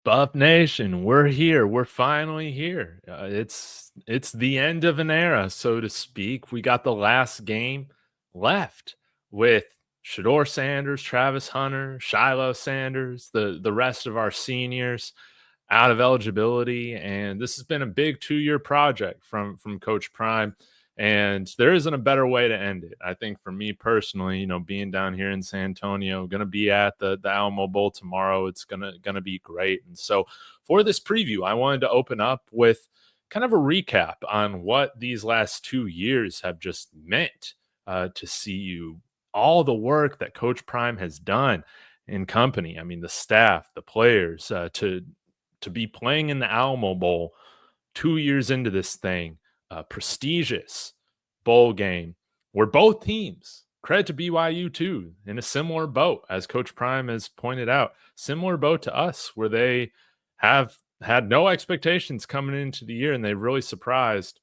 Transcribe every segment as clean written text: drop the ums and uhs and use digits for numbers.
Buff Nation, we're here. We're finally here. It's the end of an era, so to speak. We got the last game left with Shedeur Sanders, Travis Hunter, Shilo Sanders, the rest of our seniors out of eligibility, and this has been a big 2-year project from Coach Prime. And there isn't a better way to end it. I think for me personally, being down here in San Antonio, going to be at the Alamo Bowl tomorrow. It's gonna be great. And so for this preview, I wanted to open up with kind of a recap on what these last 2 years have just meant to see you all the work that Coach Prime has done in company. I mean, the staff, the players, to be playing in the Alamo Bowl 2 years into this thing. Prestigious bowl game where both teams, credit to BYU too, in a similar boat, as Coach Prime has pointed out, similar boat to us, where they have had no expectations coming into the year, and they've really surprised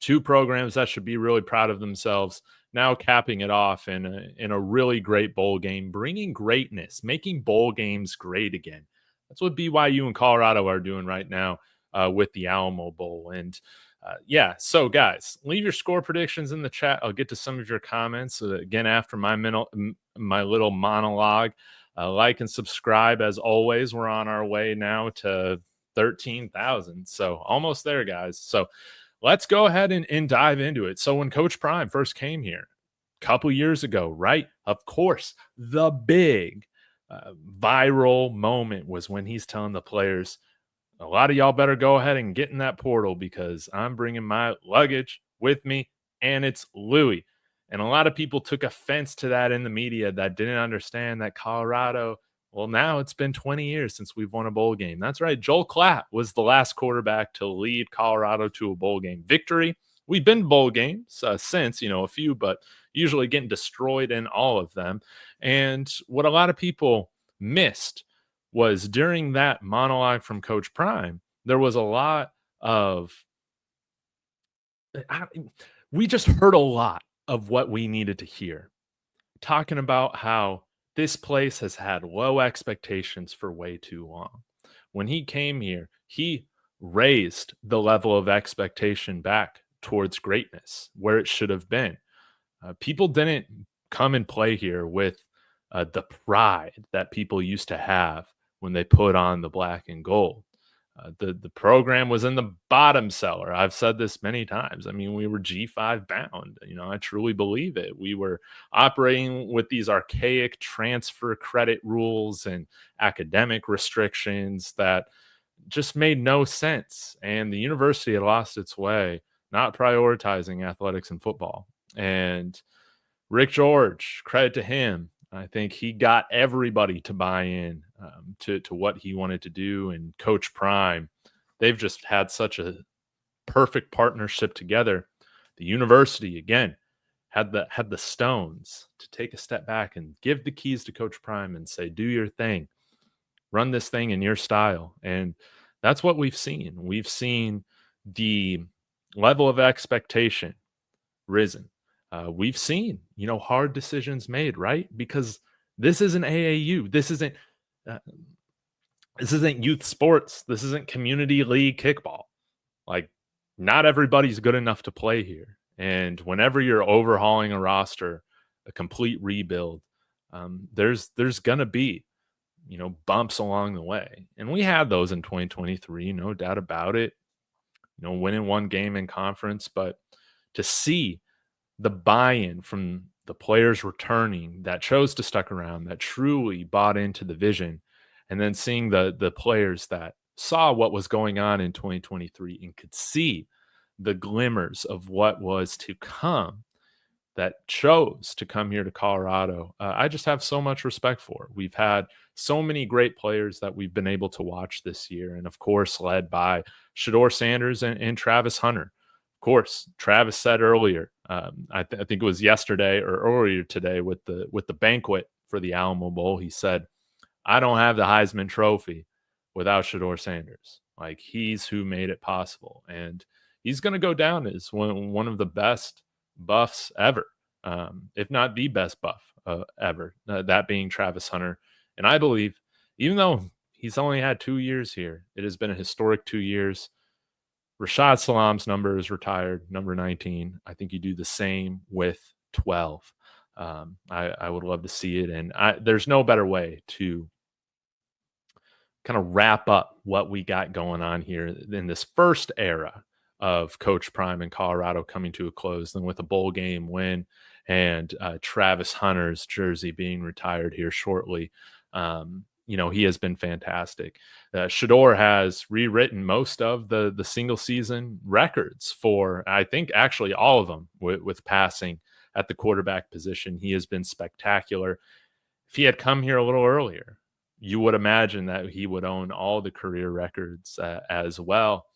two programs that should be really proud of themselves, now capping it off in a really great bowl game, bringing greatness, making bowl games great again. That's what BYU and Colorado are doing right now with the Alamo Bowl. And so guys, leave your score predictions in the chat. I'll get to some of your comments again after my little monologue. Like and subscribe as always. We're on our way now to 13,000, so almost there, guys. So let's go ahead and dive into it. So when Coach Prime first came here a couple years ago, right? Of course, the big viral moment was when he's telling the players, a lot of y'all better go ahead and get in that portal because I'm bringing my luggage with me, and it's Louis. And a lot of people took offense to that in the media that didn't understand that Colorado, well, now it's been 20 years since we've won a bowl game. That's right. Joel Klatt was the last quarterback to lead Colorado to a bowl game victory. We've been to bowl games since, a few, but usually getting destroyed in all of them. And what a lot of people missed was during that monologue from Coach Prime, there was a lot of we just heard a lot of what we needed to hear, talking about how this place has had low expectations for way too long. When he came here, he raised the level of expectation back towards greatness where it should have been. People didn't come and play here with the pride that people used to have when they put on the black and gold. The program was in the bottom cellar. I've said this many times. I mean, we were G5 bound. I truly believe it. We were operating with these archaic transfer credit rules and academic restrictions that just made no sense. And the university had lost its way, not prioritizing athletics and football. And Rick George, credit to him, I think he got everybody to buy in to what he wanted to do. And Coach Prime, they've just had such a perfect partnership together. The university, again, had the stones to take a step back and give the keys to Coach Prime and say, do your thing, run this thing in your style. And that's what we've seen. We've seen the level of expectation risen. We've seen, hard decisions made, right? Because this isn't AAU. This isn't youth sports. This isn't community league kickball. Like, not everybody's good enough to play here. And whenever you're overhauling a roster, a complete rebuild, there's going to be, bumps along the way. And we had those in 2023, no doubt about it. Winning one game in conference, but to see the buy-in from the players returning that chose to stick around, that truly bought into the vision, and then seeing the players that saw what was going on in 2023 and could see the glimmers of what was to come, that chose to come here to Colorado, I just have so much respect for. We've had so many great players that we've been able to watch this year, and of course led by Shedeur Sanders and Travis Hunter. Of course, Travis said earlier, I think it was yesterday or earlier today with the banquet for the Alamo Bowl, he said, I don't have the Heisman Trophy without Shedeur Sanders. Like, he's who made it possible. And he's going to go down as one of the best buffs ever, if not the best buff ever, that being Travis Hunter. And I believe, even though he's only had 2 years here. It has been a historic 2 years. Rashad Salam's number is retired, number 19. I think you do the same with 12. I would love to see it, and there's no better way to kind of wrap up what we got going on here in this first era of Coach Prime in Colorado coming to a close than with a bowl game win and Travis Hunter's jersey being retired here shortly. He has been fantastic. Shedeur has rewritten most of the single season records for, I think, actually all of them with passing at the quarterback position. He has been spectacular. If he had come here a little earlier, you would imagine that he would own all the career records as well.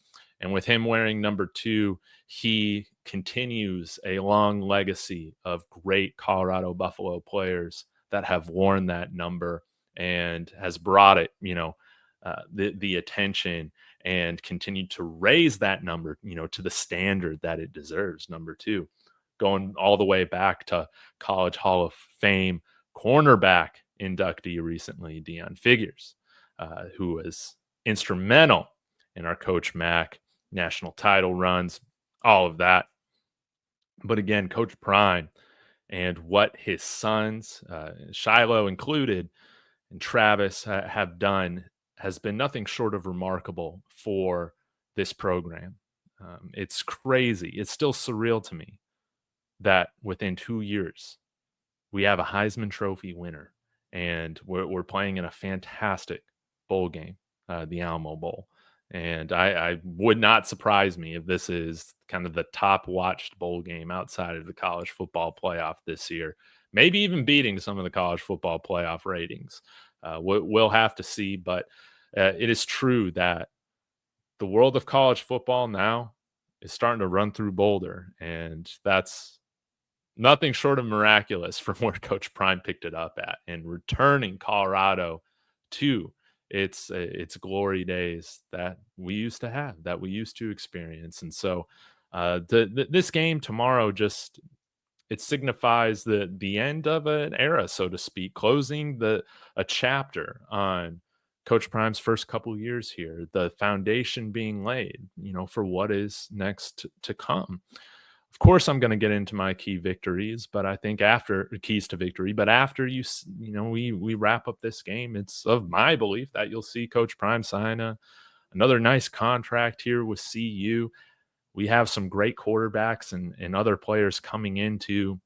And with him wearing number 2, he continues a long legacy of great Colorado Buffalo players that have worn that number and has brought it, the attention and continued to raise that number, to the standard that it deserves. Number 2, going all the way back to College Hall of Fame cornerback inductee recently, Deion Figures, who was instrumental in our Coach Mac national title runs, all of that. But again, Coach Prime and what his sons, Shilo included, and Travis have done has been nothing short of remarkable for this program. It's crazy. It's still surreal to me that within 2 years, we have a Heisman Trophy winner, and we're playing in a fantastic bowl game, the Alamo Bowl. And I would not surprise me if this is kind of the top watched bowl game outside of the college football playoff this year, maybe even beating some of the college football playoff ratings. We'll have to see, but it is true that the world of college football now is starting to run through Boulder, and that's nothing short of miraculous from where Coach Prime picked it up at and returning Colorado to its glory days that we used to have, that we used to experience. And so this game tomorrow it signifies the end of an era, so to speak, closing a chapter on Coach Prime's first couple of years here, the foundation being laid, for what is next to come. Of course, I'm going to get into my key victories, but I think after keys to victory, but after we wrap up this game, it's of my belief that you'll see Coach Prime sign another nice contract here with CU. We have some great quarterbacks and other players coming into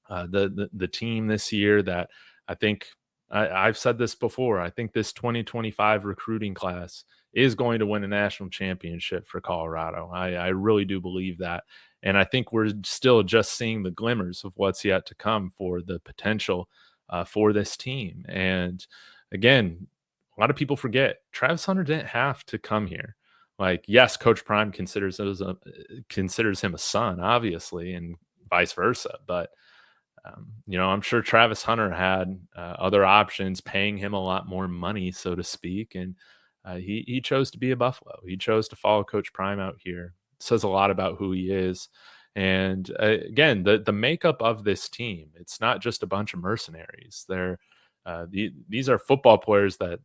the team this year that I think I've said this before. I think this 2025 recruiting class is going to win a national championship for Colorado. I really do believe that. And I think we're still just seeing the glimmers of what's yet to come for the potential for this team. And again, a lot of people forget Travis Hunter didn't have to come here. Like, yes, Coach Prime considers him a son, obviously, and vice versa. But I'm sure Travis Hunter had other options, paying him a lot more money, so to speak, and he chose to be a Buffalo. He chose to follow Coach Prime out here. It says a lot about who he is. And again, the makeup of this team, it's not just a bunch of mercenaries. These are football players that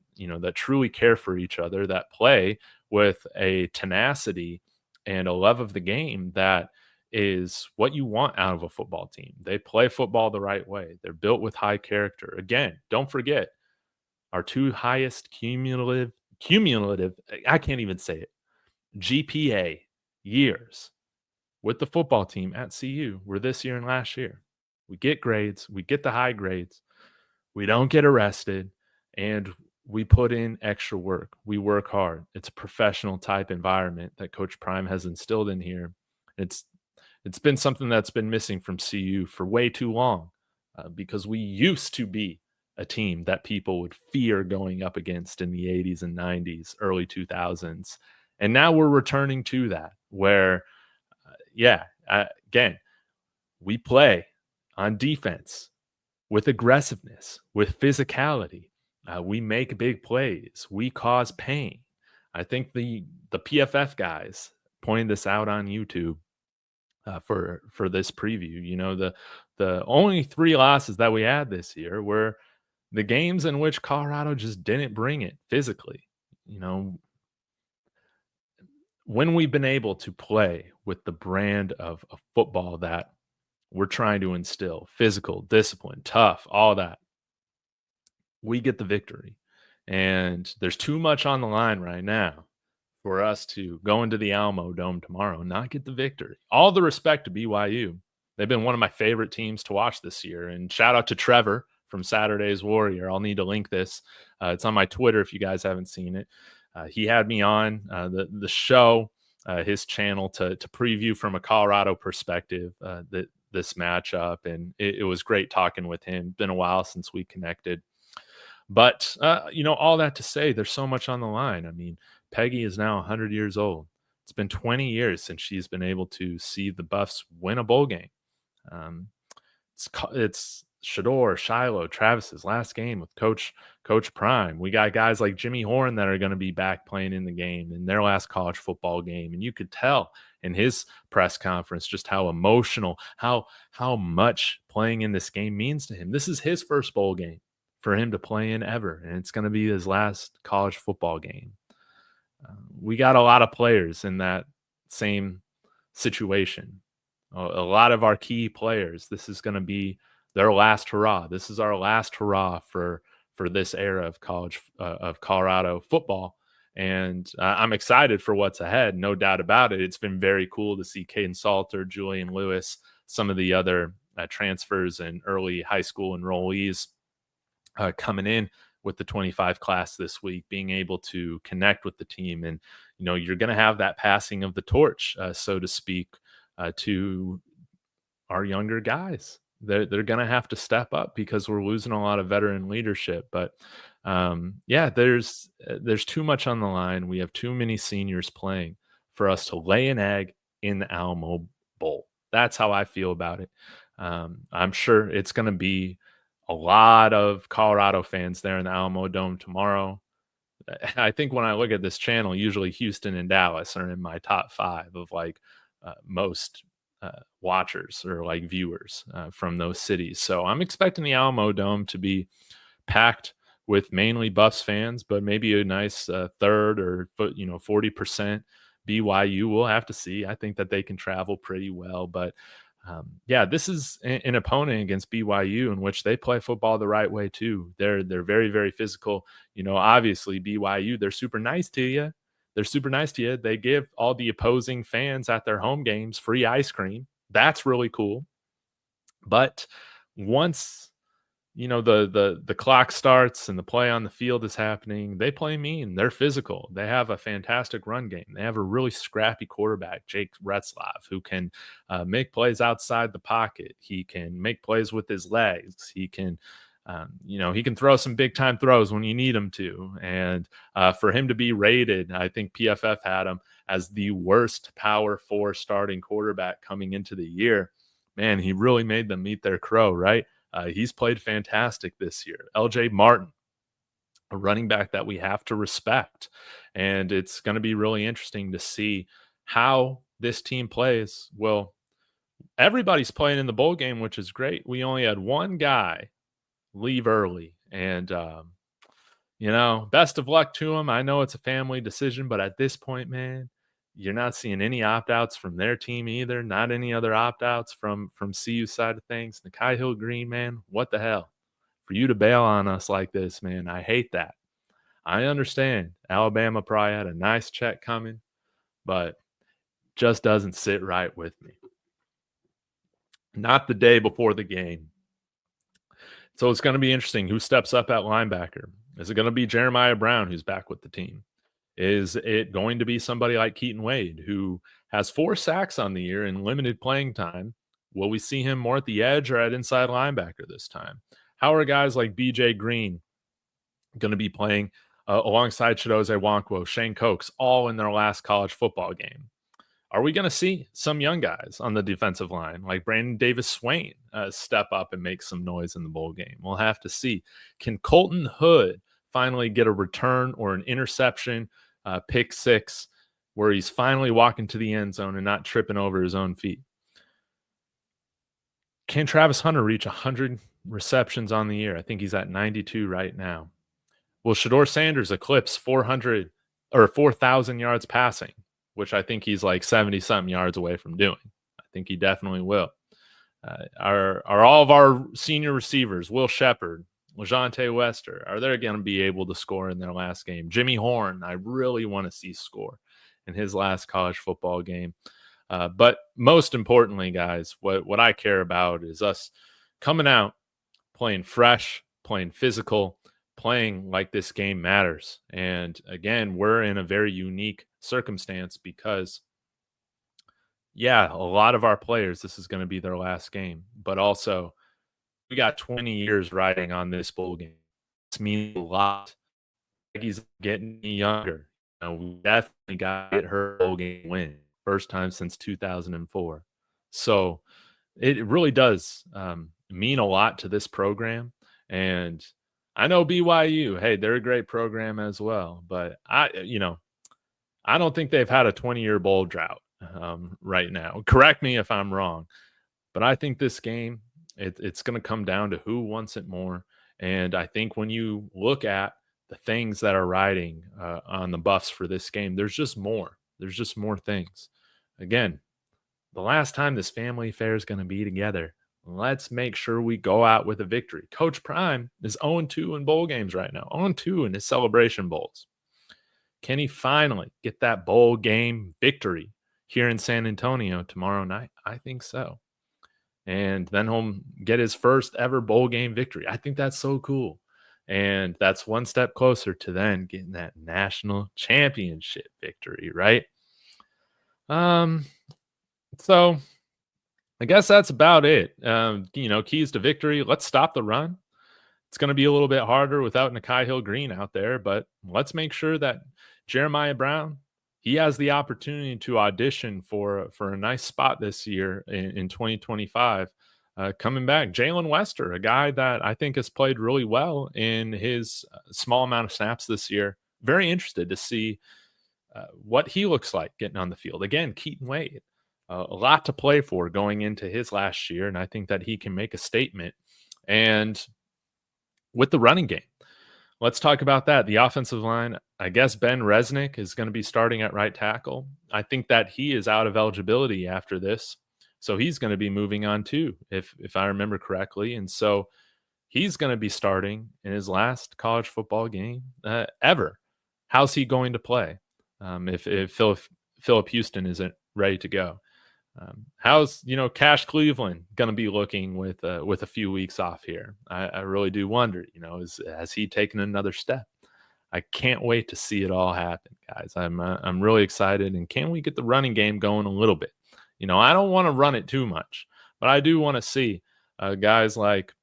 truly care for each other, that play with a tenacity and a love of the game that is what you want out of a football team. They play football the right way. They're built with high character. Again, don't forget our 2 highest cumulative, I can't even say it, GPA years with the football team at CU were this year and last year. We get grades, we get the high grades, we don't get arrested, and we put in extra work. We work hard. It's a professional type environment that Coach Prime has instilled in here. It's been something that's been missing from CU for way too long because we used to be a team that people would fear going up against in the 80s and 90s, early 2000s. And now we're returning to that where, again, we play on defense with aggressiveness, with physicality. We make big plays. We cause pain. I think the PFF guys pointed this out on YouTube for this preview. The only 3 losses that we had this year were the games in which Colorado just didn't bring it physically. You know, when we've been able to play with the brand of football that we're trying to instill, physical, discipline, tough, all that, we get the victory. And there's too much on the line right now for us to go into the Alamo Dome tomorrow and not get the victory. All the respect to BYU. They've been one of my favorite teams to watch this year. And shout out to Trevor from Saturday's Warrior. I'll need to link this. It's on my Twitter if you guys haven't seen it. He had me on the show, his channel, to preview from a Colorado perspective this matchup. And it was great talking with him. Been a while since we connected. But, all that to say, there's so much on the line. I mean, Peggy is now 100 years old. It's been 20 years since she's been able to see the Buffs win a bowl game. Um, it's Shedeur, Shilo, Travis's last game with Coach Prime. We got guys like Jimmy Horn that are going to be back playing in the game in their last college football game, and you could tell in his press conference just how emotional, how much playing in this game means to him. This is his first bowl game for him to play in ever, and it's going to be his last college football game. We got a lot of players in that same situation. A lot of our key players, this is going to be their last hurrah. This is our last hurrah for this era of Colorado football. And I'm excited for what's ahead, no doubt about it. It's been very cool to see Caden Salter, Julian Lewis, some of the other transfers and early high school enrollees coming in with the 25 class this week, being able to connect with the team. And, you're going to have that passing of the torch, so to speak, to our younger guys. They're going to have to step up because we're losing a lot of veteran leadership. But there's too much on the line. We have too many seniors playing for us to lay an egg in the Alamo Bowl. That's how I feel about it. I'm sure it's going to be a lot of Colorado fans there in the Alamo Dome tomorrow. I think when I look at this channel, usually Houston and Dallas are in my top 5 of most watchers or viewers from those cities. So I'm expecting the Alamo Dome to be packed with mainly Buffs fans, but maybe a nice third or 40% BYU. We'll have to see. I think that they can travel pretty well, but this is an opponent against BYU in which they play football the right way too. They're very, very physical. Obviously BYU, they're super nice to you. They give all the opposing fans at their home games free ice cream. That's really cool. But once the clock starts and the play on the field is happening, they play mean. They're physical. They have a fantastic run game. They have a really scrappy quarterback, Jake Retzlaff, who can make plays outside the pocket. He can make plays with his legs. He can, he can throw some big time throws when you need him to. And for him to be rated, I think PFF had him as the worst Power 4 starting quarterback coming into the year. Man, he really made them eat their crow, right? He's played fantastic this year. LJ Martin, a running back that we have to respect. And it's going to be really interesting to see how this team plays. Well, everybody's playing in the bowl game, which is great. We only had one guy leave early. And, best of luck to him. I know it's a family decision, but at this point, man, you're not seeing any opt-outs from their team either. Not any other opt-outs from CU side of things. Nakai Hill-Green, man, what the hell? For you to bail on us like this, man, I hate that. I understand Alabama probably had a nice check coming, but just doesn't sit right with me. Not the day before the game. So it's going to be interesting who steps up at linebacker. Is it going to be Jeremiah Brown, who's back with the team? Is it going to be somebody like Keaton Wade, who has 4 sacks on the year and limited playing time? Will we see him more at the edge or at inside linebacker this time? How are guys like BJ Green going to be playing alongside Chidozie Nwankwo, Shane Cokes, all in their last college football game? Are we going to see some young guys on the defensive line like Brandon Davis-Swain step up and make some noise in the bowl game? We'll have to see. Can Colton Hood finally get a return or an interception, pick 6, where he's finally walking to the end zone and not tripping over his own feet? Can Travis Hunter reach 100 receptions on the year. I think he's at 92 right now. Will Shedeur Sanders eclipse 400 or 4,000 yards passing, which I think he's like 70-something yards away from doing. I think he definitely will. Are all of our senior receivers, Will Shepard, LeJontay Wester, are they going to be able to score in their last game? Jimmy Horn, I really want to see score in his last college football game. But most importantly, guys, what I care about is us coming out, playing fresh, playing physical, playing like this game matters. And again, we're in a very unique circumstance because, yeah, a lot of our players, this is going to be their last game, but also we got 20 years riding on this bowl game. This means a lot. Peggy's getting younger. We definitely got to get her bowl game win. First time since 2004. So it really does mean a lot to this program. And I know BYU, hey, they're a great program as well. But I don't think they've had a 20-year bowl drought right now. Correct me if I'm wrong. But I think this game, it's going to come down to who wants it more. And I think when you look at the things that are riding on the buffs for this game, there's just more. There's just more things. Again, the last time this family affair is going to be together, let's make sure we go out with a victory. Coach Prime is 0-2 in bowl games right now, 0-2 in his celebration bowls. Can he finally get that bowl game victory here in San Antonio tomorrow night? I think so. And then he'll get his first ever bowl game victory. I think that's so cool. And that's one step closer to then getting that national championship victory, right? So I guess that's about it. Keys to victory. Let's stop the run. It's going to be a little bit harder without Nakai Hill-Green out there, but let's make sure that Jeremiah Brown, he has the opportunity to audition for a nice spot this year in 2025. Coming back, Jalen Wester, a guy that I think has played really well in his small amount of snaps this year. Very interested to see what he looks like getting on the field. Again, Keaton Wade, a lot to play for going into his last year, and I think that he can make a statement. And with the running game, let's talk about that. The offensive line, I guess Ben Resnick is going to be starting at right tackle. I think that he is out of eligibility after this. So he's going to be moving on too, if I remember correctly. And so he's going to be starting in his last college football game ever. How's he going to play if Philip Houston isn't ready to go? How's Cash Cleveland going to be looking with a few weeks off here? I really do wonder. Has he taken another step? I can't wait to see it all happen, guys. I'm really excited. And can we get the running game going a little bit? I don't want to run it too much, but I do want to see guys like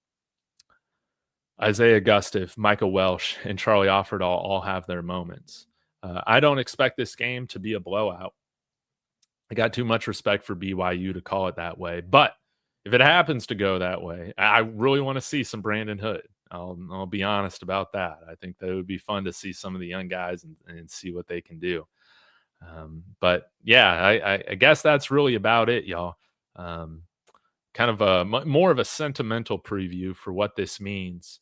Isaiah Gustiff, Michael Welsh, and Charlie Offerdahl all have their moments. I don't expect this game to be a blowout. I got too much respect for BYU to call it that way. But if it happens to go that way, I really want to see some Brandon Hood. I'll be honest about that. I think that it would be fun to see some of the young guys and see what they can do. But yeah, I guess that's really about it, y'all. Kind of more of a sentimental preview for what this means.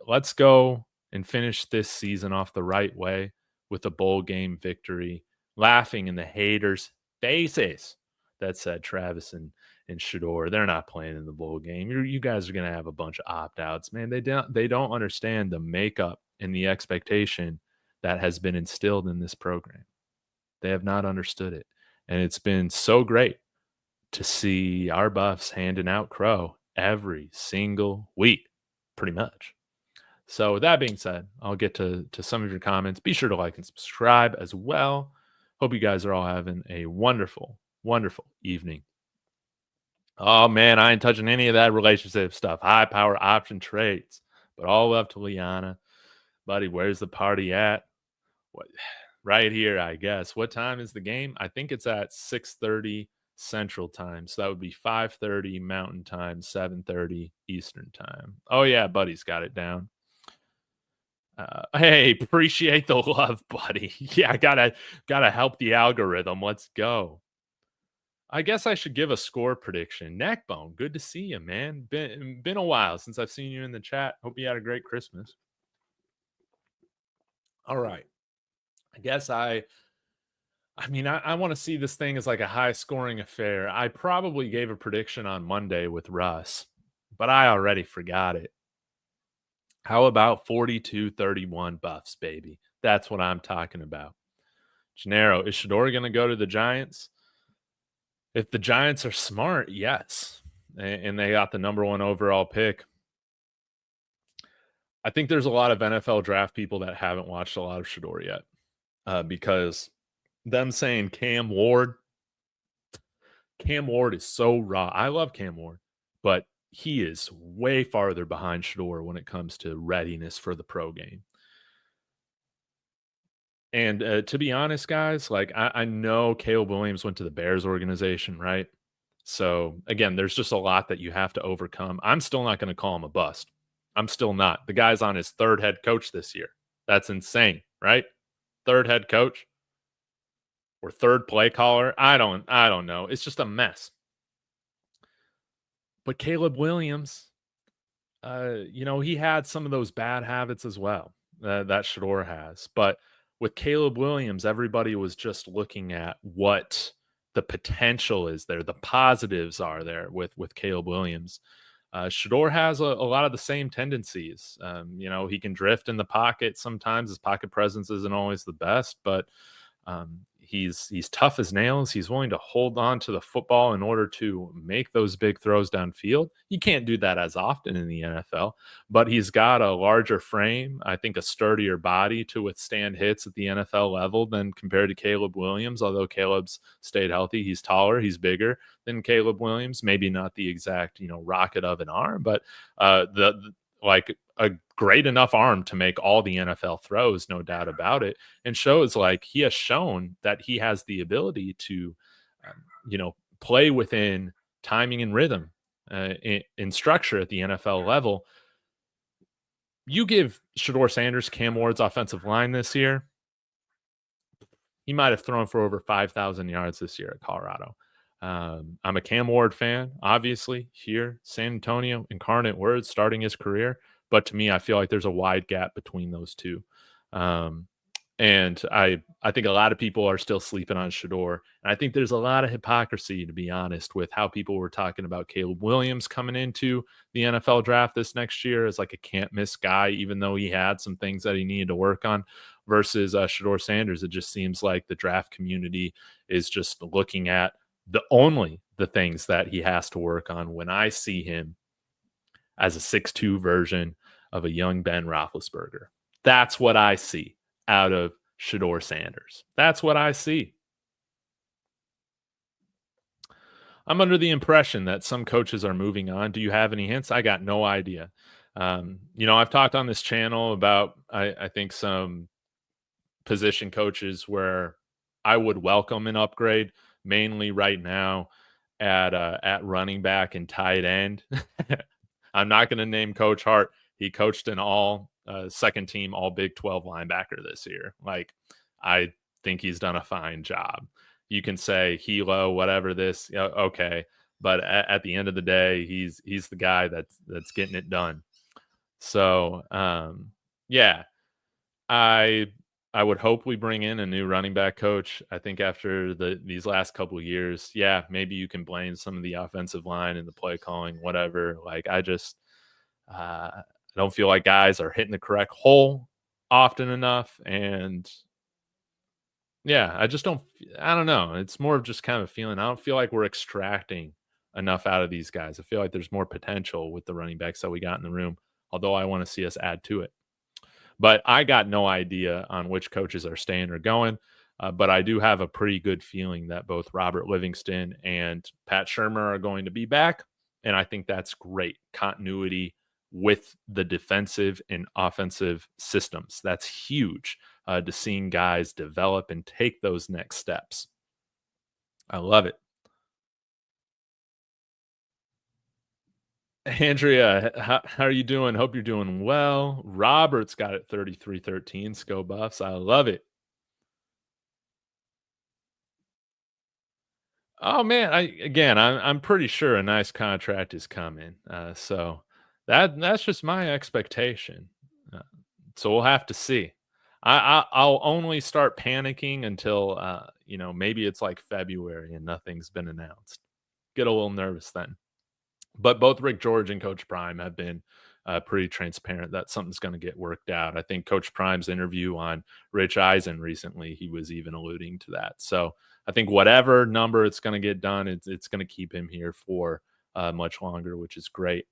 Let's go and finish this season off the right way with a bowl game victory, laughing in the haters' faces that said Travis and Shedeur, they're not playing in the bowl game. You guys are going to have a bunch of opt-outs, man. They don't understand the makeup and the expectation that has been instilled in this program. They have not understood it. And it's been so great to see our buffs handing out crow every single week, pretty much. So with that being said, I'll get to some of your comments. Be sure to like and subscribe as well. Hope you guys are all having a wonderful, wonderful evening. Oh, man, I ain't touching any of that relationship stuff. High power option trades. But all love to Liana. Buddy, where's the party at? What? Right here, I guess. What time is the game? I think it's at 6:30 Central Time. So that would be 5:30 Mountain Time, 7:30 Eastern Time. Oh, yeah, buddy's got it down. Hey, appreciate the love, buddy. Yeah, gotta help the algorithm. Let's go. I guess I should give a score prediction. Neckbone, good to see you, man. Been a while since I've seen you in the chat. Hope you had a great Christmas. All right. I guess I want to see this thing as like a high scoring affair. I probably gave a prediction on Monday with Russ, but I already forgot it. How about 42-31 Buffs, baby? That's what I'm talking about. Gennaro, is Shedeur going to go to the Giants? If the Giants are smart, yes. And they got the number 1 overall pick. I think there's a lot of NFL draft people that haven't watched a lot of Shedeur yet, because them saying Cam Ward is so raw. I love Cam Ward, but he is way farther behind Shedeur when it comes to readiness for the pro game. And to be honest, guys, like I know Caleb Williams went to the Bears organization, right? So again, there's just a lot that you have to overcome. I'm still not going to call him a bust. I'm still not. The guy's on his 3rd head coach this year. That's insane, right? 3rd head coach or 3rd play caller. I don't know. It's just a mess. But Caleb Williams, he had some of those bad habits as well that Shedeur has. But with Caleb Williams, everybody was just looking at what the potential is there, the positives are there with Caleb Williams. Shedeur has a lot of the same tendencies. He can drift in the pocket sometimes. His pocket presence isn't always the best, but he's tough as nails. He's willing to hold on to the football in order to make those big throws downfield. You can't do that as often in the NFL, but he's got a larger frame, I think a sturdier body to withstand hits at the NFL level than compared to Caleb Williams. Although Caleb's stayed healthy, he's taller, he's bigger than Caleb Williams. Maybe not the exact, rocket of an arm, but like a great enough arm to make all the NFL throws, no doubt about it, and shows like he has shown that he has the ability to, play within timing and rhythm in structure at the NFL level. You give Shedeur Sanders Cam Ward's offensive line this year, he might have thrown for over 5,000 yards this year at Colorado. I'm a Cam Ward fan, obviously, here, San Antonio, incarnate word, starting his career. But to me, I feel like there's a wide gap between those two. And I think a lot of people are still sleeping on Shedeur. And I think there's a lot of hypocrisy, to be honest, with how people were talking about Caleb Williams coming into the NFL draft this next year as like a can't-miss guy, even though he had some things that he needed to work on, versus Shedeur Sanders. It just seems like the draft community is just looking at the things that he has to work on, when I see him as a 6'2" version of a young Ben Roethlisberger. That's what I see out of Shedeur Sanders. That's what I see. I'm under the impression that some coaches are moving on. Do you have any hints? I got no idea. I've talked on this channel about, I think, some position coaches where I would welcome an upgrade, mainly right now at running back and tight end. I'm not going to name Coach Hart. He coached an all second team, all Big 12 linebacker this year. Like, I think he's done a fine job. You can say Hilo, whatever this, okay, but at the end of the day, he's the guy that's getting it done. So, yeah, I would hope we bring in a new running back coach. I think after these last couple of years, yeah, maybe you can blame some of the offensive line and the play calling, whatever. Like, I don't feel like guys are hitting the correct hole often enough. And yeah, I don't know. It's more of just kind of a feeling. I don't feel like we're extracting enough out of these guys. I feel like there's more potential with the running backs that we got in the room, although I want to see us add to it. But I got no idea on which coaches are staying or going. But I do have a pretty good feeling that both Robert Livingston and Pat Shurmur are going to be back. And I think that's great continuity with the defensive and offensive systems. That's huge to seeing guys develop and take those next steps. I love it. Andrea, how are you doing? Hope you're doing well. Robert's got it 33-13. Sco Buffs. I love it. Oh man, I'm pretty sure a nice contract is coming. So that's just my expectation. Uh, so we'll have to see. I'll only start panicking until maybe it's like February and nothing's been announced. Get a little nervous then. But both Rick George and Coach Prime have been pretty transparent that something's going to get worked out. I think Coach Prime's interview on Rich Eisen recently, he was even alluding to that. So I think whatever number it's going to get done, it's going to keep him here for much longer, which is great.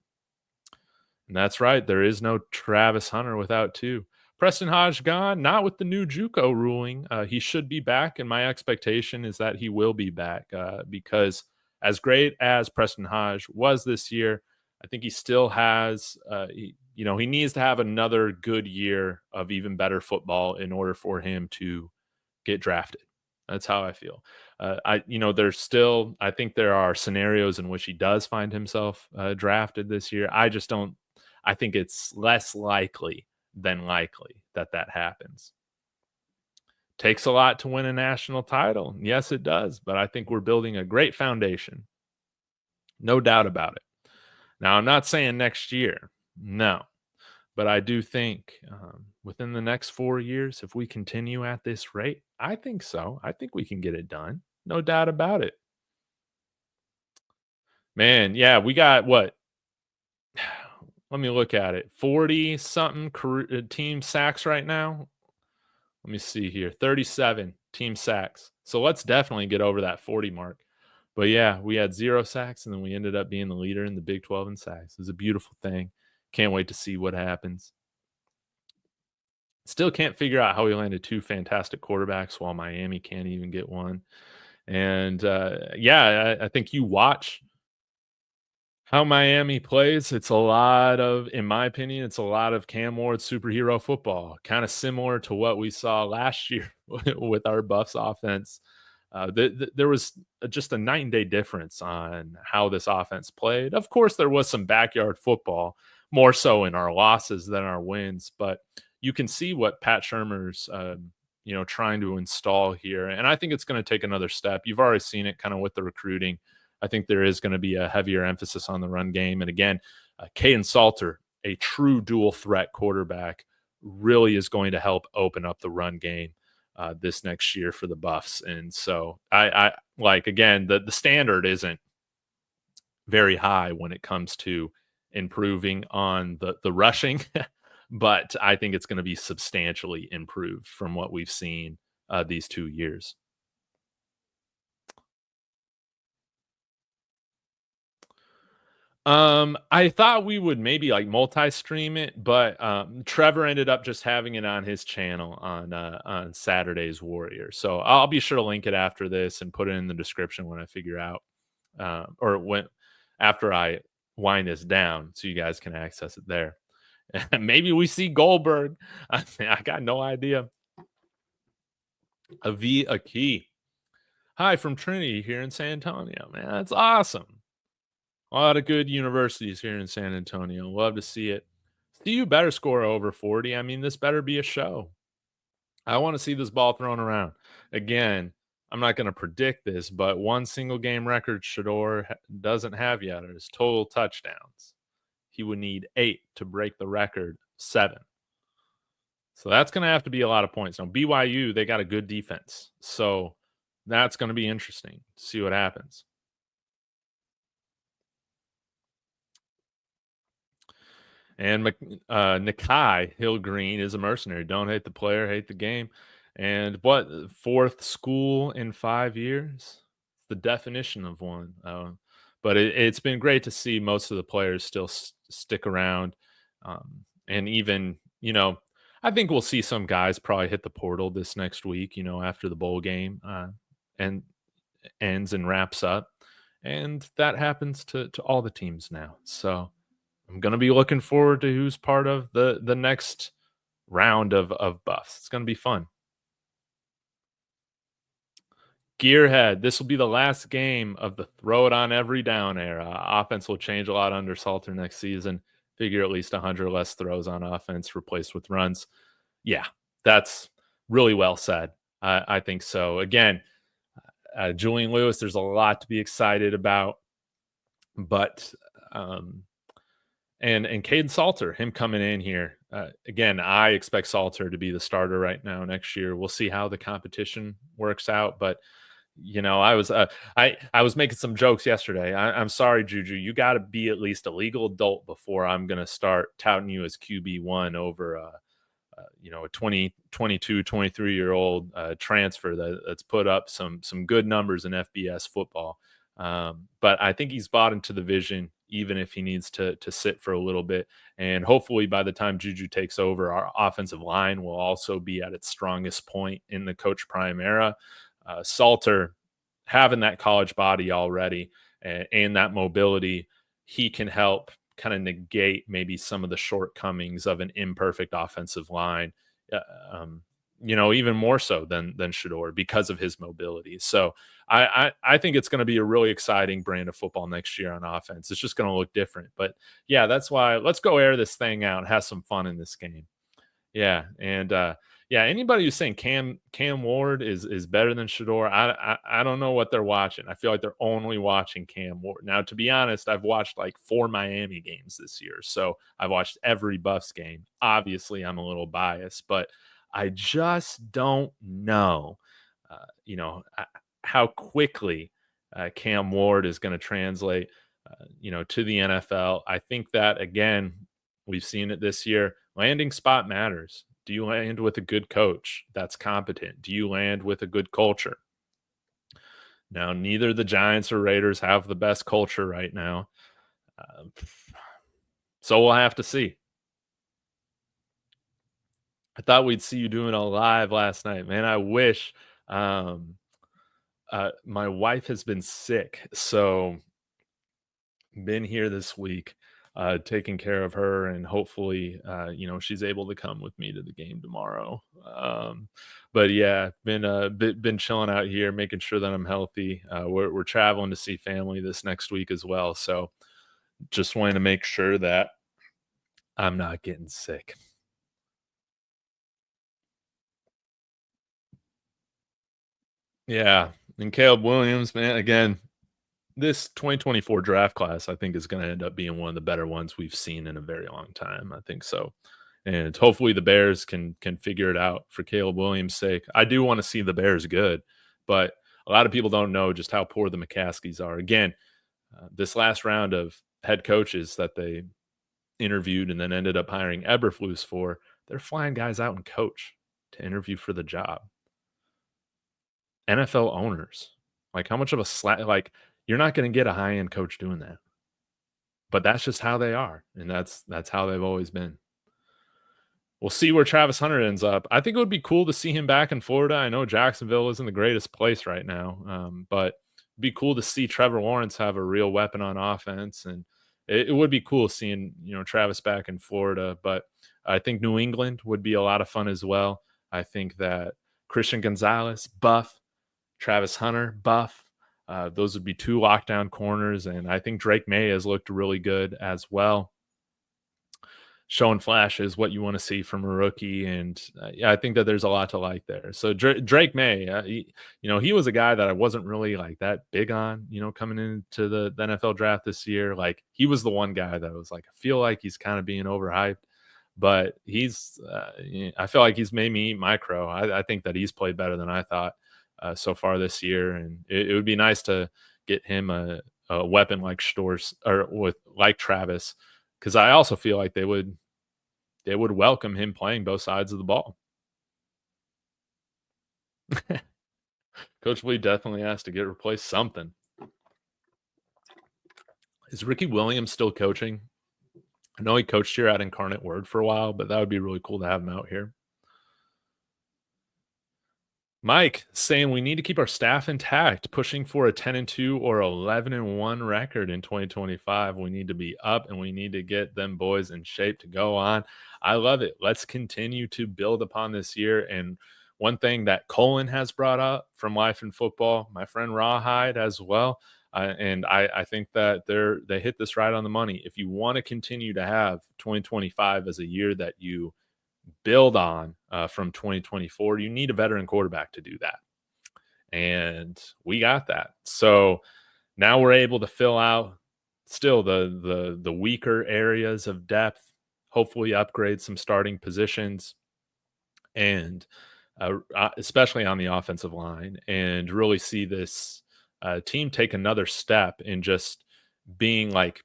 And that's right. There is no Travis Hunter without two. Preston Hodge gone, not with the new JUCO ruling. He should be back, and my expectation is that he will be back because as great as Preston Hodge was this year, I think he still has, he needs to have another good year of even better football in order for him to get drafted. That's how I feel. There's still, I think there are scenarios in which he does find himself drafted this year. I just don't. I think it's less likely than likely that that happens. Takes a lot to win a national title. Yes, it does. But I think we're building a great foundation. No doubt about it. Now, I'm not saying next year. No. But I do think within the next 4 years, if we continue at this rate, I think so. I think we can get it done. No doubt about it. Man, yeah, we got what? Let me look at it. 40 something team sacks right now. Let me see here. 37 team sacks. So let's definitely get over that 40 mark. But yeah, we had 0 sacks and then we ended up being the leader in the Big 12 in sacks. It was a beautiful thing. Can't wait to see what happens. Still can't figure out how we landed 2 fantastic quarterbacks while Miami can't even get one. And I think you watch how Miami plays. It's a lot of, in my opinion, it's a lot of Cam Ward superhero football, kind of similar to what we saw last year with our Buffs offense. There was just a night and day difference on how this offense played. Of course, there was some backyard football, more so in our losses than our wins, but you can see what Pat Shurmur's trying to install here. And I think it's going to take another step. You've already seen it kind of with the recruiting. I think there is going to be a heavier emphasis on the run game. And again, Caden Salter, a true dual threat quarterback, really is going to help open up the run game this next year for the Buffs. And so I like, again, the standard isn't very high when it comes to improving on the rushing, but I think it's going to be substantially improved from what we've seen these 2 years. I thought we would maybe like multi-stream it, but Trevor ended up just having it on his channel on Saturday's Warrior. So I'll be sure to link it after this and put it in the description when I figure out after I wind this down so you guys can access it there. And maybe we see Goldberg. I got no idea. Avi Aki. Hi from Trinity here in San Antonio. Man, that's awesome. A lot of good universities here in San Antonio. Love to see it. CU better score over 40. I mean, this better be a show. I want to see this ball thrown around. Again, I'm not going to predict this, but one single game record Shedeur doesn't have yet is total touchdowns. He would need 8 to break the record 7. So that's going to have to be a lot of points. Now, BYU, they got a good defense. So that's going to be interesting to see what happens. And Nakai Hill-Green is a mercenary. Don't hate the player, hate the game. And what, 4th school in 5 years? The definition of one. But it's been great to see most of the players still stick around. And even, I think we'll see some guys probably hit the portal this next week, after the bowl game and ends and wraps up. And that happens to all the teams now. So I'm going to be looking forward to who's part of the next round of Buffs. It's going to be fun. Gearhead, this will be the last game of the throw it on every down era. Offense will change a lot under Salter next season. Figure at least 100 less throws on offense replaced with runs. Yeah, that's really well said. I think so. Again, Julian Lewis, there's a lot to be excited about, but and Caden Salter, him coming in here again. I expect Salter to be the starter right now next year. We'll see how the competition works out, but I was making some jokes yesterday. I'm sorry, Juju, you got to be at least a legal adult before I'm going to start touting you as QB1 over a 23-year-old transfer that's put up some good numbers in FBS football. But I think he's bought into the vision, even if he needs to sit for a little bit. And hopefully by the time Juju takes over, our offensive line will also be at its strongest point in the Coach Prime era. Salter, having that college body already and that mobility, he can help kind of negate maybe some of the shortcomings of an imperfect offensive line, even more so than Shedeur because of his mobility. So I think it's going to be a really exciting brand of football next year on offense. It's just going to look different. But yeah, that's why let's go air this thing out and have some fun in this game. Yeah, and anybody who's saying Cam Ward is better than Shedeur, I don't know what they're watching. I feel like they're only watching Cam Ward. Now, to be honest, I've watched like 4 Miami games this year, so I've watched every Buffs game. Obviously, I'm a little biased, but I just don't know, how quickly Cam Ward is going to translate, to the NFL. I think that again, we've seen it this year. Landing spot matters. Do you land with a good coach that's competent? Do you land with a good culture? Now, neither the Giants or Raiders have the best culture right now. So we'll have to see. I thought we'd see you doing a live last night, man. I wish. My wife has been sick, so been here this week. Taking care of her, and hopefully, she's able to come with me to the game tomorrow. But yeah, been chilling out here, making sure that I'm healthy. We're traveling to see family this next week as well, so just wanting to make sure that I'm not getting sick. Yeah, and Caleb Williams, man, again, this 2024 draft class, I think, is going to end up being one of the better ones we've seen in a very long time. I think so. And hopefully the Bears can figure it out for Caleb Williams' sake. I do want to see the Bears good, but a lot of people don't know just how poor the McCaskies are. Again, this last round of head coaches that they interviewed and then ended up hiring Eberflus for, they're flying guys out and coach to interview for the job. NFL owners, like how much of a like you're not going to get a high-end coach doing that. But that's just how they are, and that's how they've always been. We'll see where Travis Hunter ends up. I think it would be cool to see him back in Florida. I know Jacksonville isn't the greatest place right now, but it'd be cool to see Trevor Lawrence have a real weapon on offense, and it would be cool seeing Travis back in Florida. But I think New England would be a lot of fun as well. I think that Christian Gonzalez, buff, Travis Hunter, buff. Those would be 2 lockdown corners, and I think Drake May has looked really good as well. Showing flashes, what you want to see from a rookie, and I think that there's a lot to like there. So Drake May, he was a guy that I wasn't really like that big on, coming into the NFL draft this year. Like he was the one guy that was like, I feel like he's kind of being overhyped, but I feel like he's made me eat my crow. I think that he's played better than I thought so far this year, and it would be nice to get him a weapon like Shedeur or like Travis, because I also feel like they would welcome him playing both sides of the ball. Coach Lee definitely has to get replaced something. Is Ricky Williams still coaching? I know he coached here at Incarnate Word for a while, but that would be really cool to have him out here. Mike saying we need to keep our staff intact, pushing for a 10-2 or 11-1 record in 2025. We need to be up, and we need to get them boys in shape to go on. I love it. Let's continue to build upon this year. And one thing that Colin has brought up from Life in Football, my friend Rawhide as well, and I think that they hit this right on the money. If you want to continue to have 2025 as a year that you build on from 2024, you need a veteran quarterback to do that. and we got that. So now we're able to fill out still the weaker areas of depth, hopefully upgrade some starting positions, and especially on the offensive line, and really see this team take another step in just being like,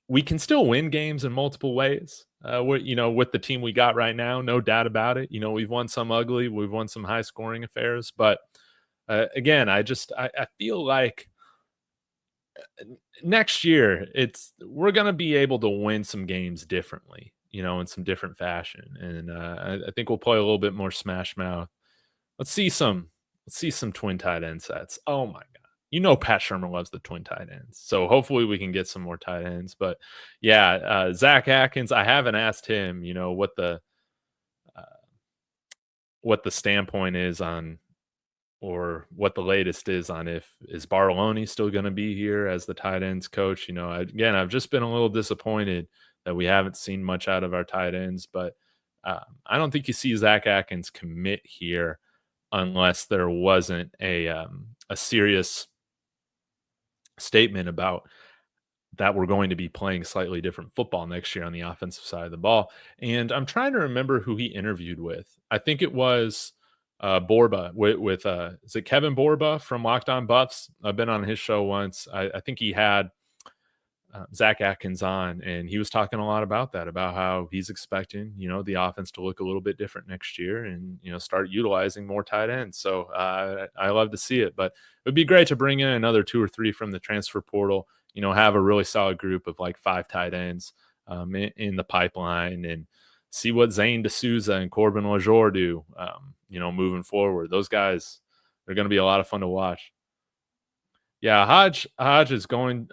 we can still win games in multiple ways. With the team we got right now, no doubt about it. We've won some ugly, we've won some high scoring affairs, but again, I feel like next year we're gonna be able to win some games differently, in some different fashion, and I think we'll play a little bit more smash mouth. Let's see some twin tight end sets. Oh my god. Pat Shermer loves the twin tight ends. So hopefully we can get some more tight ends. But yeah, Zach Atkins, I haven't asked him, uh, what the standpoint is on, or what the latest is on, if is Bartolone still going to be here as the tight ends coach. Again, I've just been a little disappointed that we haven't seen much out of our tight ends, but I don't think you see Zach Atkins commit here unless there wasn't a serious statement about that we're going to be playing slightly different football next year on the offensive side of the ball. And I'm trying to remember who he interviewed with. I think it was Borba with is it Kevin Borba from Locked On Buffs? I've been on his show once. I think he had Zach Atkins on, and he was talking a lot about that, about how he's expecting, the offense to look a little bit different next year, and, start utilizing more tight ends. So I love to see it, but it would be great to bring in another 2 or 3 from the transfer portal, have a really solid group of like 5 tight ends in the pipeline, and see what Zane D'Souza and Corbin LaJour do, moving forward. Those guys are going to be a lot of fun to watch. Yeah, Hodge is going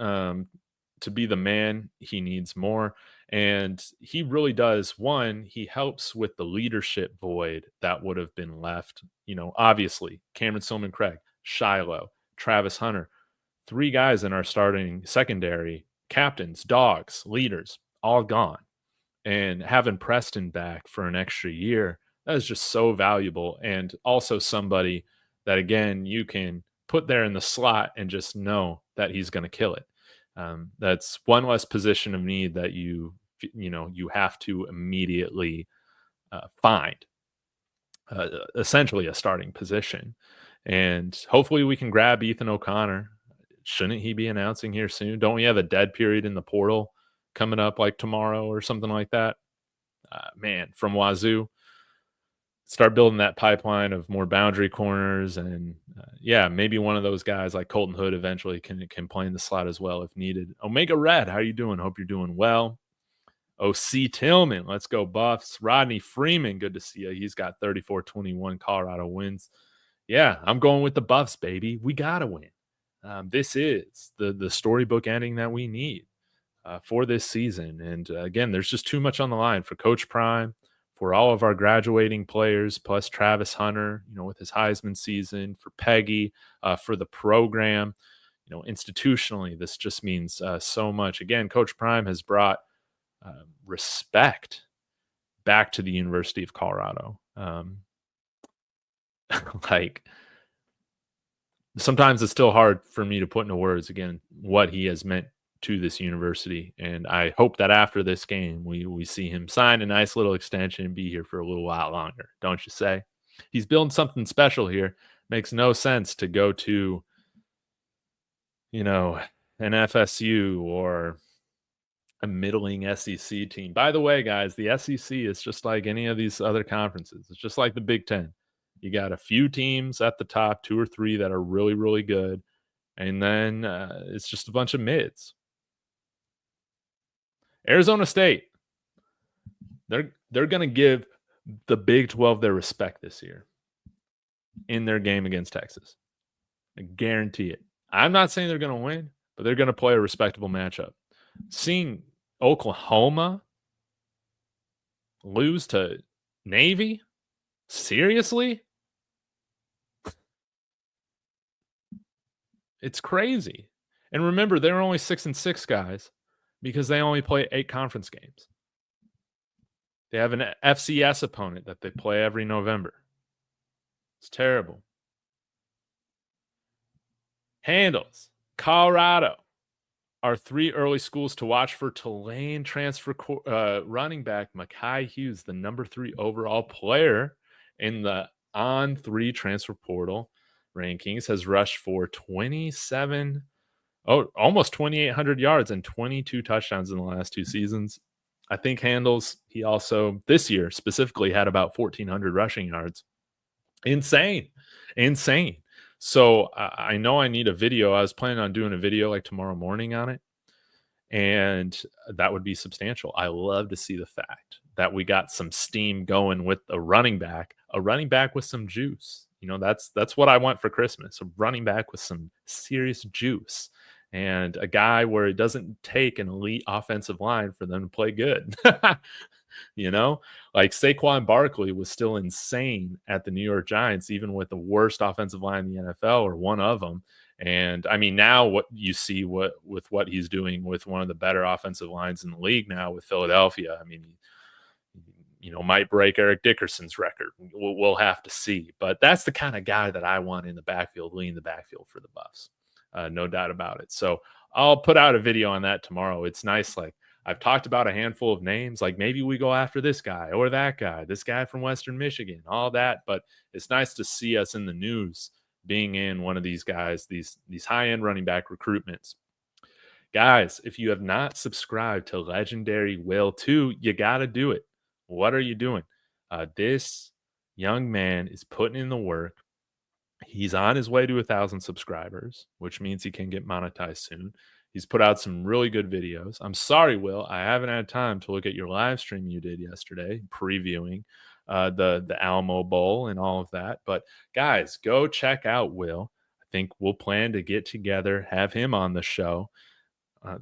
to be the man he needs more. And he really does. One, he helps with the leadership void that would have been left. Obviously, Cameron Silman Craig, Shilo, Travis Hunter, 3 guys in our starting secondary, captains, dogs, leaders, all gone. And having Preston back for an extra year, that is just so valuable. And also somebody that, again, you can put there in the slot and just know that he's going to kill it. That's one less position of need that you have to immediately find, essentially a starting position. And hopefully we can grab Ethan O'Connor. Shouldn't he be announcing here soon? Don't we have a dead period in the portal coming up like tomorrow or something like that? Man, from Wazoo, start building that pipeline of more boundary corners, and maybe one of those guys like Colton Hood eventually can play in the slot as well if needed. Omega Red, how are you doing? Hope you're doing well. OC Tillman, let's go Buffs. Rodney Freeman, good to see you. He's got 34-21 Colorado wins. Yeah, I'm going with the Buffs, baby. We gotta win. This is the storybook ending that we need for this season. And again, there's just too much on the line for Coach Prime, for all of our graduating players, plus Travis Hunter, with his Heisman season, for Peggy, for the program. Institutionally, this just means so much. Again, Coach Prime has brought respect back to the University of Colorado. Like, sometimes it's still hard for me to put into words, again, what he has meant to this university. And I hope that after this game, we see him sign a nice little extension and be here for a little while longer. Don't you say? He's building something special here. Makes no sense to go to, an FSU or a middling SEC team. By the way, guys, the SEC is just like any of these other conferences. It's just like the Big Ten. You got a few teams at the top, 2 or 3 that are really, really good. And then it's just a bunch of mids. Arizona State, they're going to give the Big 12 their respect this year in their game against Texas. I guarantee it. I'm not saying they're going to win, but they're going to play a respectable matchup. Seeing Oklahoma lose to Navy? Seriously? It's crazy. And remember, they're only 6-6 guys because they only play 8 conference games. They have an FCS opponent that they play every November. It's terrible. Handles, Colorado are 3 early schools to watch for Tulane transfer running back Mekhi Hughes, the number 3 overall player in the On3 transfer portal rankings, has rushed for almost 2,800 yards and 22 touchdowns in the last 2 seasons. I think Handles, he also this year specifically had about 1,400 rushing yards. Insane. So I know I need a video. I was planning on doing a video like tomorrow morning on it, and that would be substantial. I love to see the fact that we got some steam going with a running back with some juice. That's what I want for Christmas, a running back with some serious juice, and a guy where it doesn't take an elite offensive line for them to play good. Like Saquon Barkley was still insane at the New York Giants, even with the worst offensive line in the NFL, or one of them. And I mean, now what you see with what he's doing with one of the better offensive lines in the league now with Philadelphia, I mean, might break Eric Dickerson's record. We'll have to see. But that's the kind of guy that I want in the backfield, leading the backfield for the Buffs. No doubt about it. So I'll put out a video on that tomorrow. It's nice. Like, I've talked about a handful of names, like maybe we go after this guy or that guy, this guy from Western Michigan, all that. But it's nice to see us in the news being in one of these guys, these high-end running back recruitments. Guys, if you have not subscribed to Legendary Will 2, you got to do it. What are you doing? This young man is putting in the work. He's on his way to 1,000 subscribers, which means he can get monetized soon. He's put out some really good videos. I'm sorry, Will, I haven't had time to look at your live stream you did yesterday, previewing the Alamo Bowl and all of that. But guys, go check out Will. I think we'll plan to get together, have him on the show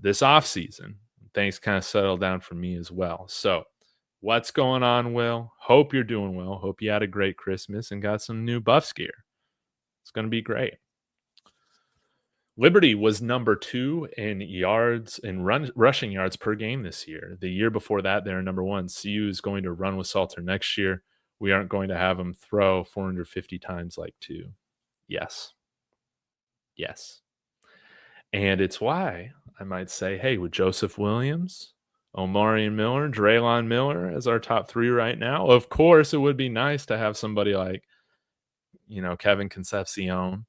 this offseason. Things kind of settle down for me as well. So what's going on, Will? Hope you're doing well. Hope you had a great Christmas and got some new Buffs gear. It's going to be great. Liberty was number 2 in yards and rushing yards per game this year. The year before that, they're number 1. CU is going to run with Salter next year. We aren't going to have him throw 450 times like 2. Yes. And it's why I might say, hey, with Joseph Williams, Omarion Miller, Draylon Miller as our top 3 right now, of course, it would be nice to have somebody like, Kevin Concepcion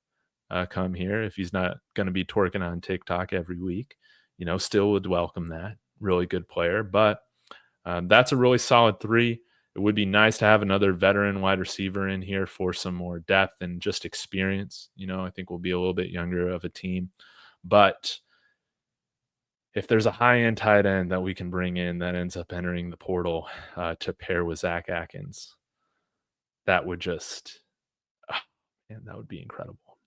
come here if he's not going to be twerking on TikTok every week. Still would welcome that. Really good player. But that's a really solid 3. It would be nice to have another veteran wide receiver in here for some more depth and just experience. I think we'll be a little bit younger of a team. But if there's a high-end tight end that we can bring in that ends up entering the portal to pair with Zach Atkins, that would just that would be incredible.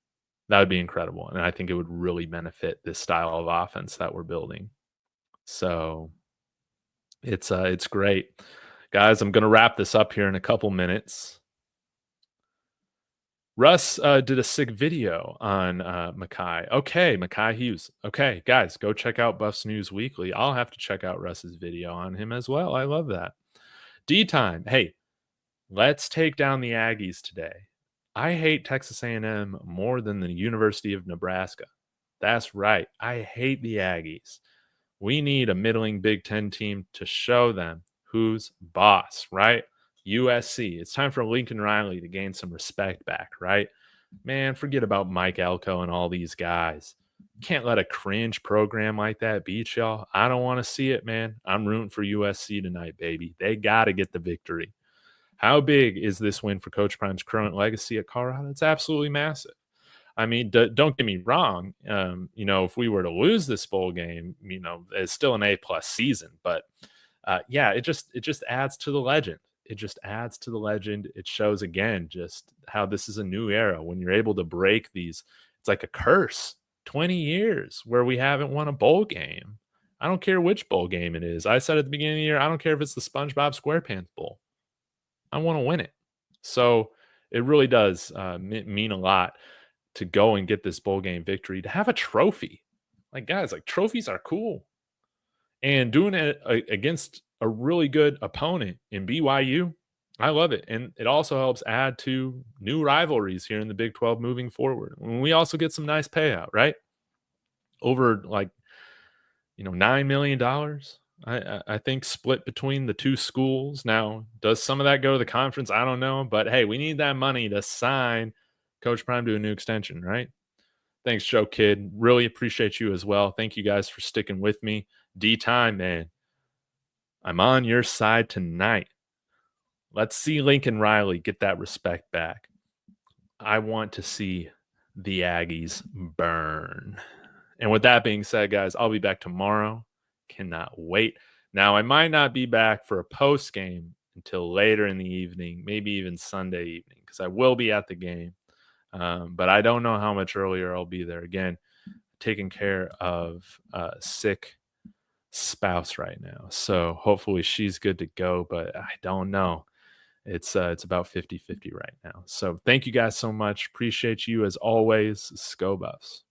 That would be incredible. And I think it would really benefit this style of offense that we're building. So it's great. Guys, I'm going to wrap this up here in a couple minutes. Russ did a sick video on Mekhi. Okay, Mekhi Hughes. Okay, guys, go check out Buffs News Weekly. I'll have to check out Russ's video on him as well. I love that. D-time. Hey, let's take down the Aggies today. I hate Texas A&M more than the University of Nebraska. That's right. I hate the Aggies. We need a middling Big Ten team to show them who's boss, right? USC. It's time for Lincoln Riley to gain some respect back, right? Man, forget about Mike Elko and all these guys. Can't let a cringe program like that beat y'all. I don't want to see it, man. I'm rooting for USC tonight, baby. They got to get the victory. How big is this win for Coach Prime's current legacy at Colorado? It's absolutely massive. I mean, don't get me wrong. If we were to lose this bowl game, it's still an A+ season. But it just adds to the legend. It just adds to the legend. It shows again just how this is a new era when you're able to break these. It's like a curse. 20 years where we haven't won a bowl game. I don't care which bowl game it is. I said at the beginning of the year, I don't care if it's the SpongeBob SquarePants Bowl. I want to win it. So it really does mean a lot to go and get this bowl game victory, to have a trophy. Like, guys, trophies are cool. And doing it against a really good opponent in BYU, I love it, and it also helps add to new rivalries here in the Big 12 moving forward. And we also get some nice payout, right? Over like $9 million. I think split between the two schools. Now, does some of that go to the conference? I don't know, but hey, we need that money to sign Coach Prime to a new extension, right? Thanks, Joe Kid. Really appreciate you as well. Thank you guys for sticking with me. D time, man. I'm on your side tonight. Let's see Lincoln Riley get that respect back. I want to see the Aggies burn. And with that being said, guys, I'll be back tomorrow. Cannot wait. Now, I might not be back for a post game until later in the evening, maybe even Sunday evening, because I will be at the game. But I don't know how much earlier I'll be there. Again, taking care of a sick spouse right now. So hopefully she's good to go, but I don't know. It's about 50-50 right now. So thank you guys so much. Appreciate you as always. Go Buffs.